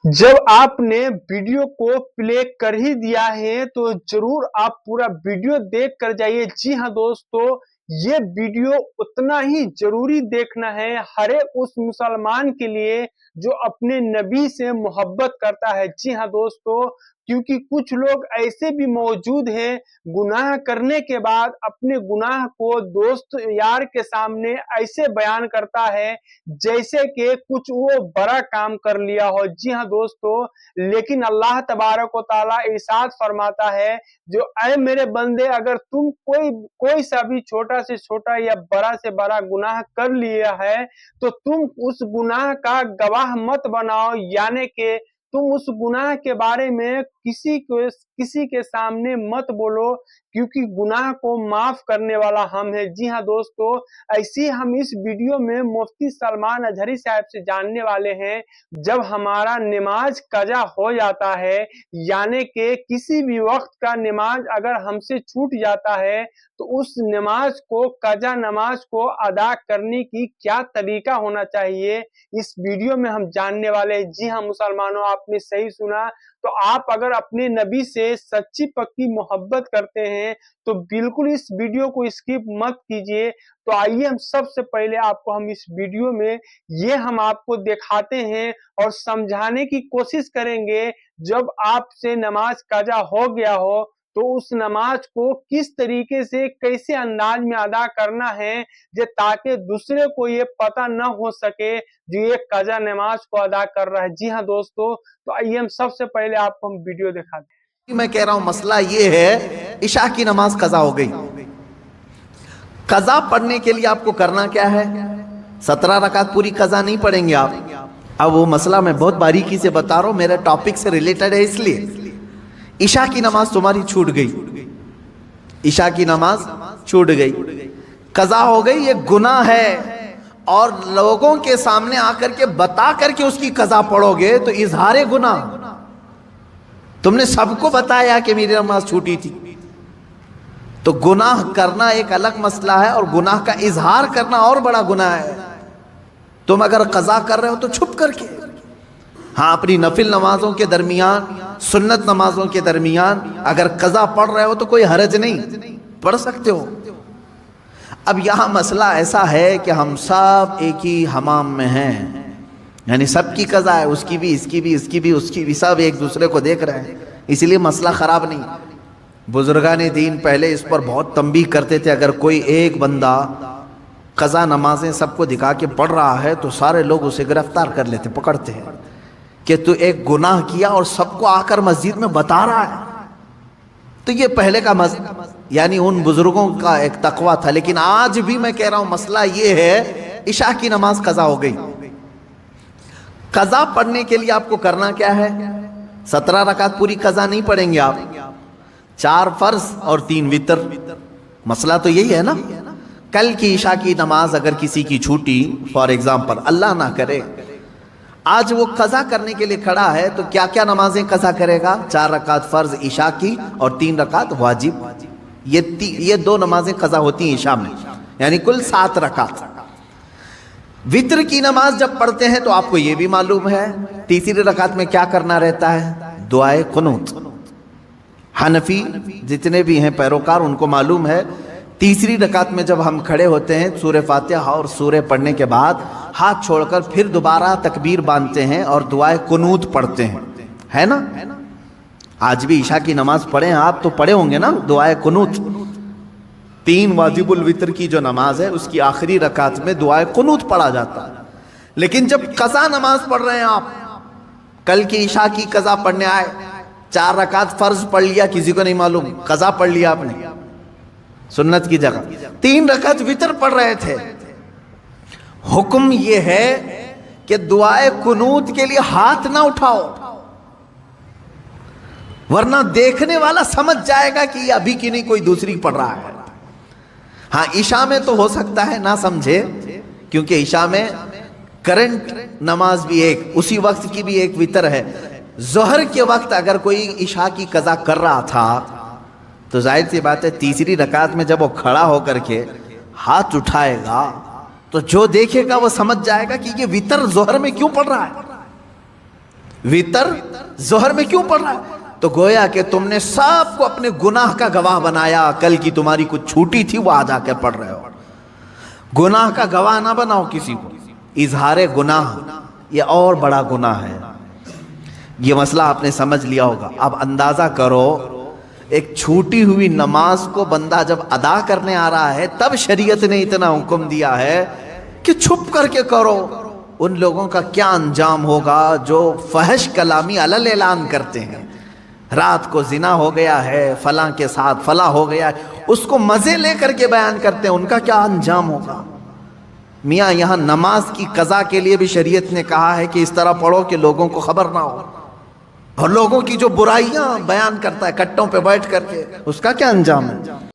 जब आपने वीडियो को प्ले कर ही दिया है तो जरूर आप पूरा वीडियो देख कर जाइए। जी हाँ दोस्तों, ये वीडियो उतना ही जरूरी देखना है हर एक उस मुसलमान के लिए जो अपने नबी से मोहब्बत करता है। जी हाँ दोस्तों, क्योंकि कुछ लोग ऐसे भी मौजूद हैं गुनाह करने के बाद अपने गुनाह को दोस्त यार के सामने ऐसे बयान करता है जैसे कि कुछ वो बड़ा काम कर लिया हो। जी हाँ दोस्तों, लेकिन अल्लाह तबारक व तआला इरशाद फरमाता है, जो ऐ मेरे बंदे, अगर तुम कोई सा भी छोटा से छोटा या बड़ा से बड़ा गुनाह कर लिया है तो तुम उस गुनाह का गवाह मत बनाओ, यानी कि तुम उस गुनाह के बारे में किसी के सामने मत बोलो, क्योंकि गुनाह को माफ करने वाला हम है। जी हाँ दोस्तों, ऐसी हम इस वीडियो में मुफ्ती सलमान अजहरी साहब से जानने वाले हैं, जब हमारा नमाज कजा हो जाता है, यानी कि किसी भी वक्त का नमाज अगर हमसे छूट जाता है तो उस नमाज को, कजा नमाज को अदा करने की क्या तरीका होना चाहिए, इस वीडियो में हम जानने वाले हैं। जी हाँ मुसलमानों, आपने सही सुना। तो आप अगर अपने नबी से सच्ची पक्की मोहब्बत करते हैं तो बिल्कुल इस वीडियो को स्किप मत कीजिए। तो आइए हम सबसे पहले हम इस वीडियो में ये हम आपको दिखाते हैं और समझाने की कोशिश करेंगे, जब आपसे नमाज कजा हो गया हो तो उस नमाज को किस तरीके से, कैसे अंदाज में अदा करना है, ताकि दूसरे को ये पता न हो सके जो ये कजा नमाज को अदा कर रहा है। जी हाँ दोस्तों, तो आइए हम सबसे पहले आपको हम वीडियो दिखाते हैं। मैं कह रहा हूं मसला ये है, इशा की नमाज कजा हो गई। कजा पढ़ने के लिए आपको करना क्या है? 17 रकात पूरी कजा नहीं पढ़ेंगे आप। अब वो मसला मैं बहुत बारीकी से बता रहा हूं, मेरे टॉपिक से रिलेटेड है, इसलिए इशा की नमाज तुम्हारी छूट गई, इशा की नमाज छूट गई, कजा हो गई, ये गुनाह है। और लोगों के सामने आकर के बता करके उसकी कजा पढ़ोगे तो इजहारे गुनाह। तुमने सबको बताया कि मेरी नमाज छूटी थी, तो गुनाह करना एक अलग मसला है और गुनाह का इजहार करना और बड़ा गुनाह है। तुम अगर कजा कर रहे हो तो छुप करके, हाँ, अपनी नफिल नमाजों के दरमियान, सुन्नत नमाजों के दरमियान अगर कजा पढ़ रहे हो तो कोई हरज नहीं, पढ़ सकते हो। अब यहां मसला ऐसा है कि हम सब एक ही हमाम में हैं, यानी सबकी कजा है, उसकी भी, इसकी भी, इसकी भी, उसकी भी, सब एक दूसरे को देख रहे हैं, इसलिए मसला खराब नहीं। बुजुर्गान दीन पहले इस पर बहुत तंबीह करते थे, अगर कोई एक बंदा कजा नमाजें सबको दिखा के पढ़ रहा है तो सारे लोग उसे गिरफ्तार कर लेते, पकड़ते हैं कि तू एक गुनाह किया और सबको आकर मस्जिद में बता रहा है। तो ये पहले का यानी उन बुजुर्गों का एक तकवा था। लेकिन आज भी मैं कह रहा हूं मसला ये है, इशा की नमाज कजा हो गई। कजा पढ़ने के लिए आपको करना क्या है? 17 रकात पूरी कजा नहीं पढ़ेंगे आप, 4 फर्ज और 3 वितर। मसला तो यही है ना। कल की इशा की नमाज अगर किसी की छूटी, फॉर एग्जाम्पल, अल्लाह ना करे, आज वो कजा करने के लिए खड़ा है, तो क्या क्या नमाजें कजा करेगा? 4 रकात फर्ज इशा की और 3 रकात वाजिब। ये 2 नमाजें कजा होती हैं इशा में, यानी कुल 7 रकात। वित्र की नमाज जब पढ़ते हैं तो आपको ये भी मालूम है तीसरी रकात में क्या करना रहता है? दुआए कुनूत। हनफी जितने भी हैं पैरोकार उनको मालूम है, तीसरी रकात में जब हम खड़े होते हैं सूरह फातिहा और सूरह पढ़ने के बाद हाथ छोड़कर फिर दोबारा तकबीर बांधते हैं और दुआए कुनूत पढ़ते हैं, है ना? आज भी ईशा की नमाज पढ़े हैं आप तो पढ़े होंगे ना दुआए कुनूत। 3 वाजिबुल वितर की जो नमाज है उसकी आखिरी रकात में दुआए कुनूत पढ़ा जाता है। लेकिन जब कज़ा नमाज पढ़ रहे हैं आप, कल की ईशा की कज़ा पढ़ने आए, 4 रकात फर्ज पढ़ लिया, किसी को नहीं मालूम, कज़ा पढ़ लिया आपने सुन्नत की जगह, 3 रकात वितर पढ़ रहे थे। हुक्म यह है कि दुआए कुनूत के लिए हाथ ना उठाओ, वरना देखने वाला समझ जाएगा कि ये अभी की नहीं कोई दूसरी पढ़ रहा है। हाँ, ईशा में तो हो सकता है ना समझे, क्योंकि ईशा में करंट नमाज भी एक, उसी वक्त की भी एक वितर है। जोहर के वक्त अगर कोई ईशा की कज़ा कर रहा था तो जाहिर सी बात है तीसरी रकात में जब वो खड़ा होकर के हाथ उठाएगा तो जो देखेगा वो समझ जाएगा कि ये वितर जोहर में क्यों पढ़ रहा है। वितर जोहर में क्यों पढ़ रहा है? तो गोया कि तुमने सबको अपने गुनाह का गवाह बनाया, कल की तुम्हारी कुछ छूटी थी वो आज आके पढ़ रहे हो। गुनाह का गवाह ना बनाओ किसी को। इजहार गुनाह ये और बड़ा गुनाह है। ये मसला आपने समझ लिया होगा। अब अंदाजा करो, एक छूटी हुई नमाज को बंदा जब अदा करने आ रहा है तब शरीयत ने इतना हुक्म दिया है कि छुप करके करो। उन लोगों का क्या अंजाम होगा जो फहश कलामी अलल ऐलान करते हैं। रात को जिना हो गया है, फलां के साथ फला हो गया है, उसको मजे लेकर के बयान करते हैं, उनका क्या अंजाम होगा। मियाँ यहाँ नमाज की कज़ा के लिए भी शरीयत ने कहा है कि इस तरह पढ़ो कि लोगों को खबर ना हो। और लोगों की जो बुराइयां बयान करता है कट्टों पे बैठ करके, उसका क्या अंजाम है।